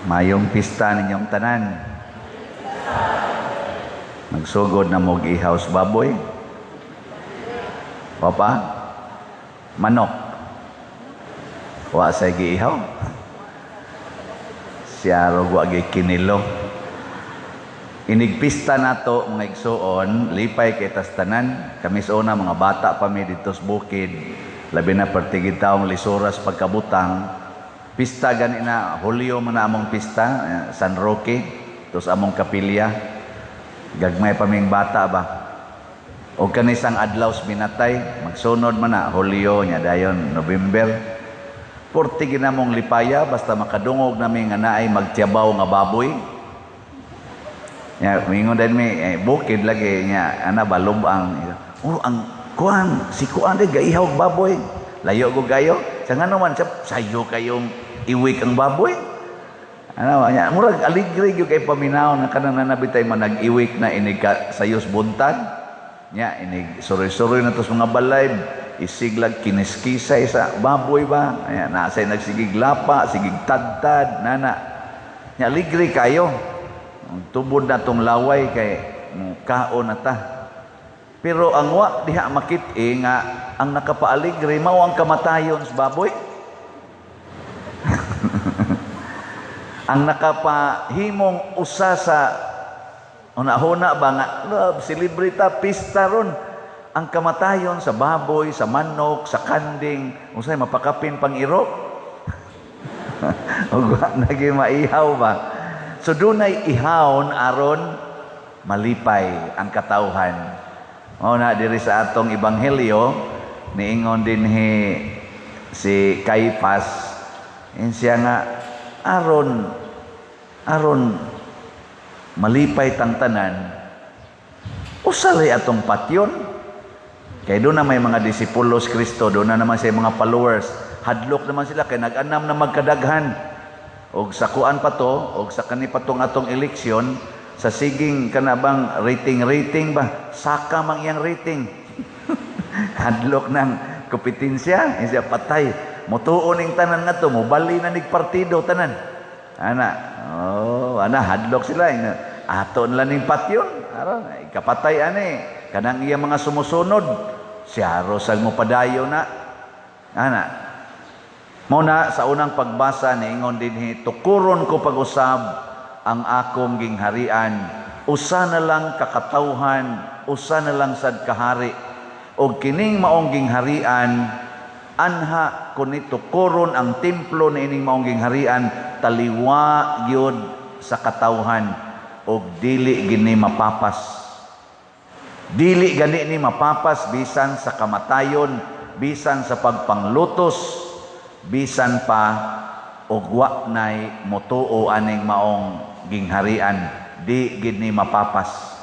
Mayong pista ninyong tanan. Nagsugod na mog ihaws baboy. Papa, manok. Wa sa giihaw. Siya ro wa gikinilo. Inigpista nato mga igsuon, lipay kay tas tanan. Kami sa una mga bata pa mi dito sa bukid. Labi na pertigid taong lisuras pagkabutang. Pista gani na Hulyo man na among pista, San Roque, tos among kapilya. Gagmay pa ming bata ba. Og kanisang adlaw minatay, magsunod man na Hulyo nya dayon November. Porti ginamong lipaya basta makadungog nami nga naay magtiyabaw nga baboy. Nya mingon din mi bukid lagi nya ana ba lubang. Oh ang kuan si kuan de gaihaw baboy. Layo go gayo. Sa ngano man sayo kayong iwik ang baboy. Ano nya murag aligre gyud kay paminaw na kanang nanabitay man nag-iwik na inig sayos buntag. Nya inig suroy-suroy na tos mga balay isiglag kiniskisay sa baboy ba. Nya nasay nagsigig lapa, sigig tadtad nana. Nya aligre kayo. Tubod na tong laway kay kaon na ta. Pero ang wa diha makit-i nga ang nakapaaligre mao ang kamatayon sa baboy. Ang nakapahimong usa sa una-una ba nga love celebrita pista ron ang kamatayon sa baboy, sa manok, sa kanding, usay mapakapin pang iro. Ug nagi maihaw ba. So dunay ihawon aron malipay ang katawhan. Mao na diri sa atong ebanghelyo niingon dinhi si Caiphas siya nga aron malipay tang tanan usali atong patyon kay doon na may mga disipulos Kristo, doon na naman sa mga followers, hadlok naman sila kay nag-anam na magkadaghan og sa kuan pa to og sa kani patong atong eleksyon sa siging kanabang rating ba saka mang iyang rating. Hadlok ng kompetensya siya patay mutuon ning tanan nga to mobali na nig partido tanan ana hadlok sila aton lang ning patyon aron ikapatay ani kanang iya mga sumusunod siya rosag mo padayo na ana mo na sa unang pagbasa niingon dinhi tukuron ko pag-usab ang akong gingharian usa na lang kakatawhan usa na lang sad kahari og kining maong gingharian anha kuni tukuron ang templo ni ining maong gingharian taliwa gyud sa katawhan og dili gini mapapas. Dili gani ni mapapas bisan sa kamatayon, bisan sa pagpanglutos, bisan pa og wa nay motuo aning maong gingharian, di gid ni mapapas.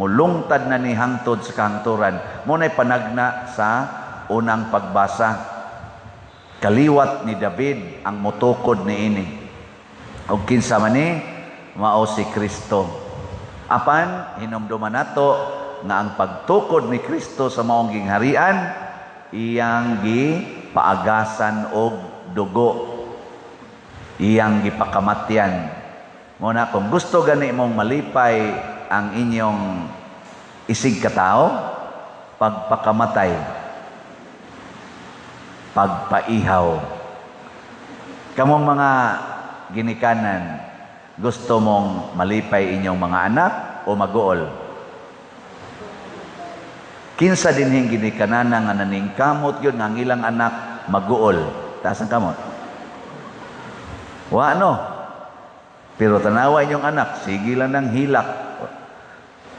Mulungtad na ni hangtod sa kahangturan. Munay panagna sa unang pagbasa. Kaliwat ni David ang motukod niini. Og kinsa man ni mao si Kristo. Apan hinumduman nato nga ang pagtukod ni Kristo sa maong gingharian iyang gipaagasan og dugo. Iyang gipakamatyan. Muna kung gusto gani mong malipay ang inyong isig katao, pagpakamatay, pagpaihaw. Kamong mga ginikanan, gusto mong malipay inyong mga anak o maguol? Kinsa dinhing ginikanan nga naning kamot yun nga ilang anak maguol. Taas ang kamot. Wa no. Pero tanawa inyong anak, sige lang ng hilak.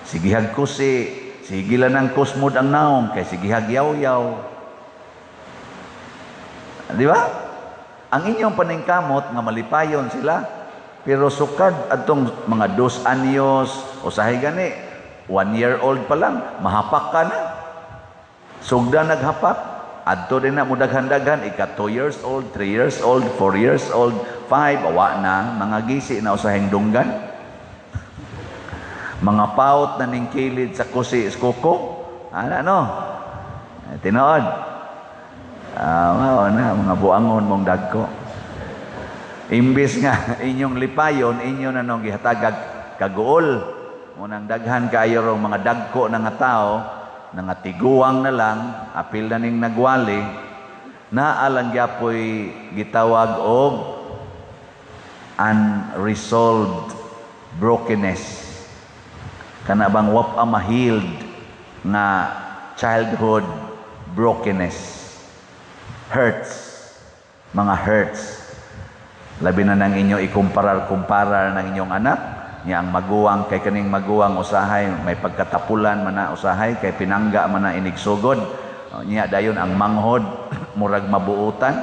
Sige hagkusi, sige lang ng kusmod ang naong, kay sige hagyaw-yaw. Di ba? Ang inyong paningkamot nga malipayon sila, pero sukad atong mga 2 anyos, usahay gani, 1-year-old pa lang, mahapak ka na. Sugda naghapak, adto din na mudaghan-daghan, ika 2 years old, 3 years old, 4 years old, 5, awa na, mga gisi na usahing dunggan. Mga paut na ning kilid sa kusi skuko, ano, tinood. Mao na, mga buangon mong dagko. Imbis nga inyong lipayon, inyo na nung gihatagag kaguol. Munang daghan kayo rong mga dagko na nga tao, na nga tiguang na lang, apil na ning nagwali, naalang gyapoy gitawag og unresolved brokenness. Kana bang wap mahiled nga childhood brokenness. Hurts. Mga hurts. Labi na nang inyo ikumparar-kumparar ng inyong anak, niya ang maguwang kay kaning maguwang usahay, may pagkatapulan man na usahay, kay pinangga man na inigsugod. Niya dayon ang manghod, murag mabuutan,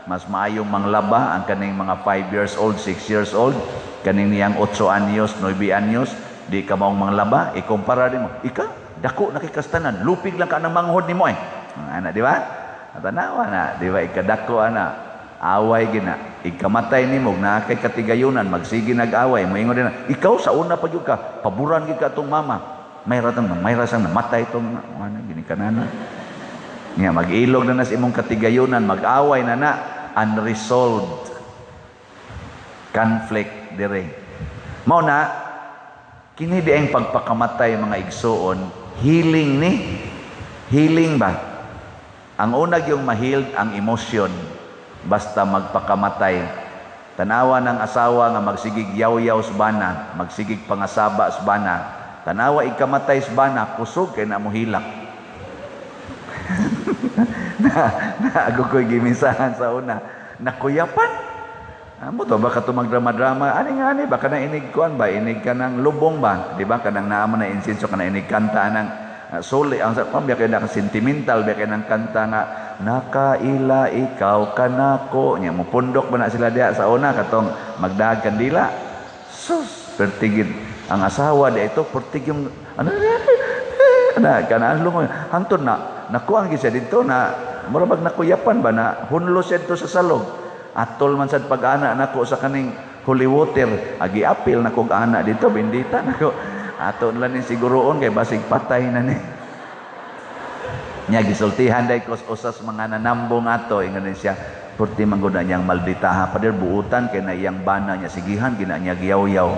mas maayong manglaba ang kaning mga 5 years old, 6 years old, kaning niyang 8 anyos, 9 anyos, di ka maong manglaba, ikumpara din mo. Ika, dako na kay kastanan, lupig lang ka ng manghod nimo eh. Ana, di ba? Tanawa na, di ba? Ikadako ana, away gina. Ikamatay nimo na kay katigayunan, magsige nag-away, moingon din na, ikaw sa una pa gyud ka, paburan gid ka tong mama. May rasang namatay tong ano gini kanana. Nga mag-ilog na sa imong katigayunan, mag-away na unresolved conflict dire. Mao na kini di ang pagpakamatay mga igsoon, healing ni. Healing ba? Ang unag yung ma-healed ang emosyon basta magpakamatay. Tanawa ng asawa nga magsigig yaw-yaw sa bana, magsigig pangasaba sa bana. Tanawa ikamatay sa bana, kusog kay na mo hilak. Ako ko'y gimisahan sa una. Nakuyapan. Amo to baka to magdrama-drama. Ani baka na inig kuan ba? Inig ka ng lubong ba? Di ba? Kanang naaman na insinso ka na inig kanta ng suli. Ang sa pambiya kayo na sentimental. Biya kayo ng kanta nga nakaila ikaw kanako. Nya mo pundok ba na sila diya sa una katong magdahag kandila. Sus, pertigid ang asawa di ito pertig yung ano na kanaan lungo. Hantod na nakuha ang gisa dito na murabag nakuyapan ba na hunlo siya dito sa salog. Atol man sad pag-ana nako sa kaning holy water, agi apil na kog ana dito bendita nako. Ato lang ni siguroon kay basig patay na ni. Nya gisultihan day kos usas mga nanambong ato ingon siya, purti man gud niyang malditaha pader buutan kay na iyang bana niya sigihan gina niya giyaw-yaw.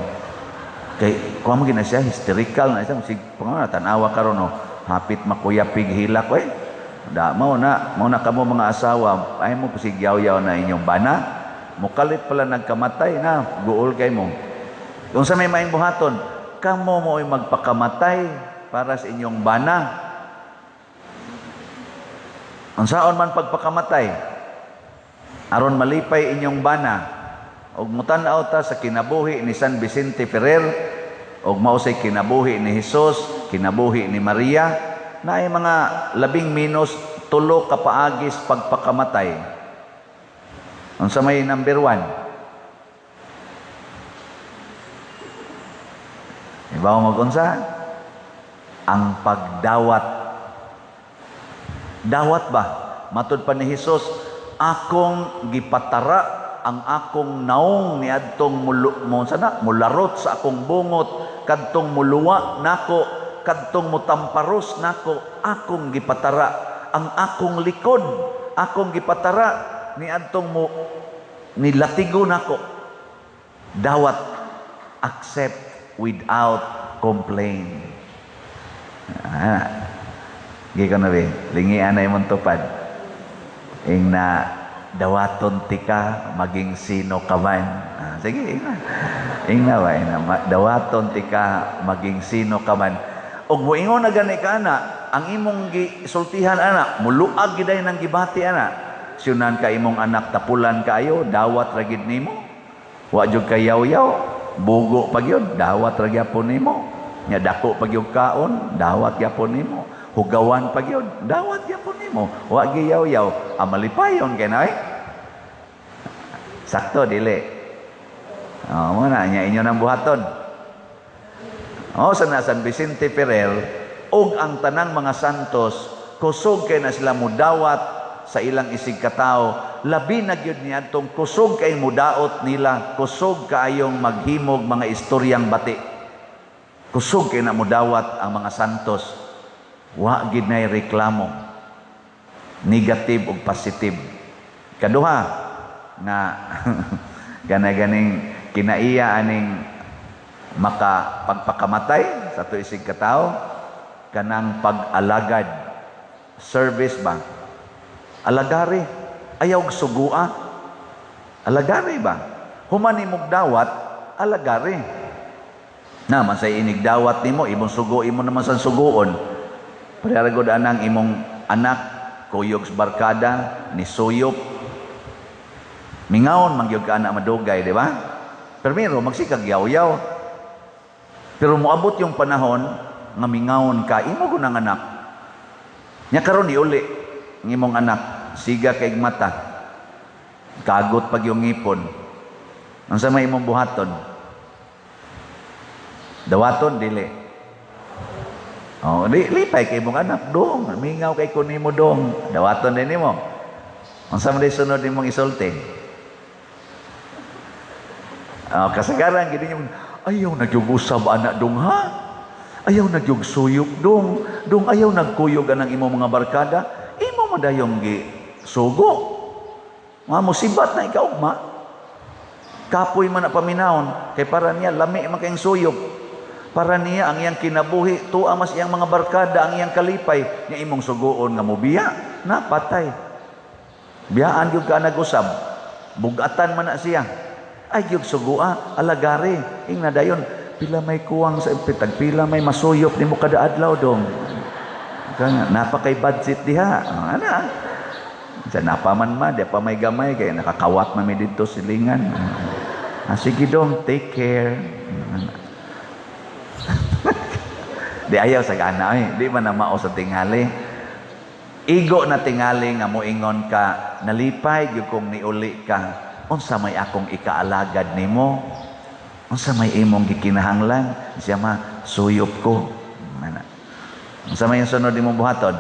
Kay kuha mo gina siya hysterical na siya sig pangana tan-awa karon no. Hapit makuyapig hilak we. Da mao na kamo mga asawa ay mo pasigyaw-yaw na inyong bana, mukalit pala nagkamatay na guol kay mo. Kung sa may maing buhaton, kamo mo ay magpakamatay para sa inyong bana. Unsaon man pagpakamatay aron malipay inyong bana, og mutan-aw ta sa kinabuhi ni San Vicente Ferrer, og mao say kinabuhi ni Hesus, kinabuhi ni Maria, na ay mga 10 tulo ka paagis pagpakamatay. Unsa may number 1? Ibaw mo unsa? Ang pagdawat. Dawat ba? Matud pa ni Hesus, akong gipatara ang akong naong niadtong mularot sa akong bungot, kadtong muluwa nako, kadtong mutamparos nako, akong gipatara ang akong likod, akong gipatara niadtong mo nilatigo nako. Dawat, accept without complaint. Gika na rin, lingian na imong tupad. Ing na dawaton tika maging sino ka man. Sige, ing na ba? Dawaton tika maging sino ka man. Og moingon na gani ka ana, ang imong gisultihan ana, muluag giday nang gibati ana. Sunan ka imong anak tapulan kayo, dawat ra gid nimo. Wa jud kayaw-yaw, bugo pa gyud, dawat ra gyapon nimo. Nya dako pa gyud kaon, dawat gyapon nimo. Hugawan pa gyud, dawat gyapon nimo. Wa giyaw-yaw, amalipayon kay na sakto dili. Mo na nya inyo nang buhaton. Sa San Vicente Ferrer og ang tanang mga santos kusog kay na sila mudawat sa ilang isig katao, labi na gyud niadtong kusog kay mudaot nila, kusog kaayong maghimog mga istoryang bati, kusog kay na mudawat ang mga santos. Wa gid nay reklamo, negative ug positive. Kaduha nga Ganing kinaiya aning makapagpakamatay sa tuisig katao, kanang pag-alagad. Service ba? Alagari. Ayaw sugua. Alagari ba? Human imong dawat, alagari. Naman sa inig dawat nimo, imong sugo, imo naman sa suguon. Pararagod anang imong anak, kuyog sa barkada, ni suyop. Mingaon, mangyog ka anak madugay, di ba? Primero, magsikag yaw-yaw. Pero moabot yung panahon, nga mingaon ka, imo gunang anak. Nya karon iuli, ng imong anak, siga kaig mata. Kagot pag yung ngipon. Ang sa may imong buhaton. Dawaton, dili. Oh, lipay kay imong anak, dong. Mingaw kay kunin mo, dong. Dawaton din mo. Ang sa may sunod imong isulti. Kasagaran, gini yung, ayaw nagyugusab anak, dong, ha? Ayaw nagyugsuyok, dong. Dong, ayaw nagkuyog anang imong mga barkada. Imo madayong sugo. Mga musibat na ikaw, ma. Kapoy man na paminahon. Kay para niya, lami man kayong suyok. Para niya, ang iyang kinabuhi, tuwa mas iyang mga barkada, ang iyang kalipay, niya imong sugoon nga mo biya, na patay. Biyaan yung ka nag-usab. Bugatan man na siya. Ay, yung sugua, alagari. Ing na dayon, pila may kuwang sa impitag, pila may masuyop ni mo kada adlaw dong. Kaya napakay budget diha. Ano? Sa napaman ma, di pa may gamay, kaya nakakawat mami dito silingan. Sige dong, take care. Di ayaw sa gana, di man na mao sa tingali. Igo na tingali nga moingon ka, nalipay yung kung niuli ka, unsa may akong ikaalagad nimo, unsa may imong gikinahanglan, siya ma, suyop ko. Unsa may yung sunod imong buhaton?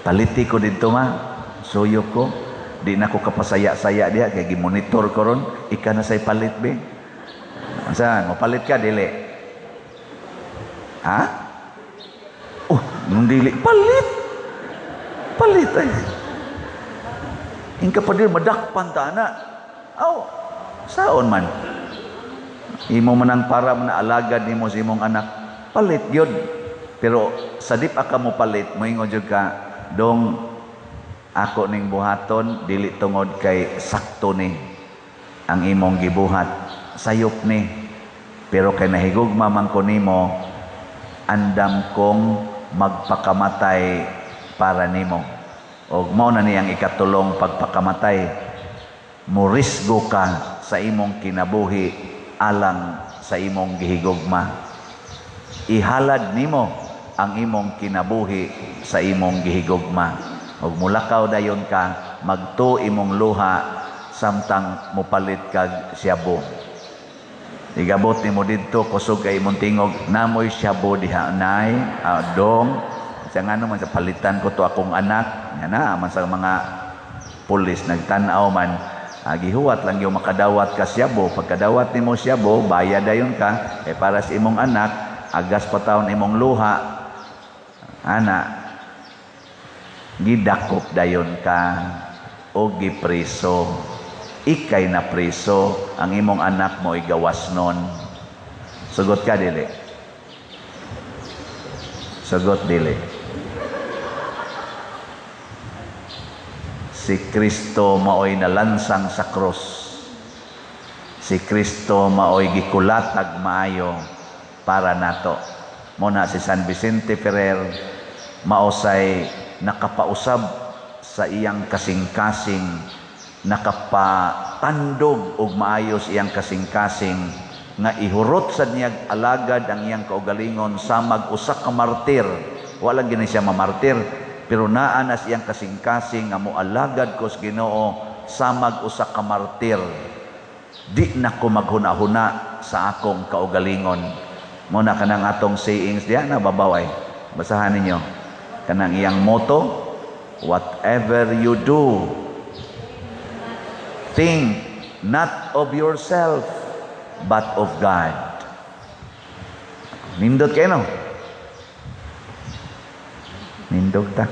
Paliti ko dito ma, suyop ko. Di na ko kapasaya-saya diha, kaya gimonitor ko ron, ika na say palit be. Unsa, mapalit ka, dili? Ha? Oh, nung dili, palit! Palit ay. Ingka pa din, madakpan ta na. Oh, saon man. Imo manang para man alagad nimo sa imong anak. Palit yun. Pero sa dip aka mo palit, moingon jud ka, dong ako ning buhaton, dili tungod kay sakto ni ang imong gibuhat. Sayop ni. Pero kay nahigugma man ko nimo, andam kong magpakamatay para nimo. O mao na niyang ikatulong pagpakamatay. Murisgo ka sa imong kinabuhi alang sa imong gihigugma. Ihalad nimo ang imong kinabuhi sa imong gihigugma. Og mulakaw dayon ka, magto imong luha samtang mupalit kag syabo. Igabot nimo didto kusog kay imong tingog, namoy syabo diha nay, dong. Sa nga naman sa palitan ko to akong anak, nga na man sa mga pulis nagtan-aw man, gihuwat lang yung makadawat ka syabo. Pagkadawat nimo syabo, bayad dayon ka, para sa imong anak, agas pa taon imong luha, ana, gidakop dayon ka, o gipreso. Ikay na preso, ang imong anak mo igawas nun. Sugot ka, dili? Sugot, dili? Si Kristo maoy nalansang sa krus. Si Kristo maoy gikulatag maayo para nato. Muna si San Vicente Ferrer, maosay nakapausab sa iyang kasing-kasing, nakapatandog og maayos iyang kasing-kasing nga ihurot sa niyag alagad ang iyang kaugalingon sa mag-usa ka martir. Wala gini siya mamartir, pero naa na siyang kasing-kasing nga moalagad ko sa Ginoo sa mag-usa ka martir. Di na ko maghuna-huna sa akong kaugalingon. Muna kanang atong sayings diya na babaway. Basahan ninyo. Kanang iyang motto, whatever you do, think not of yourself, but of God. Nindot kayo, no? Nindot ta.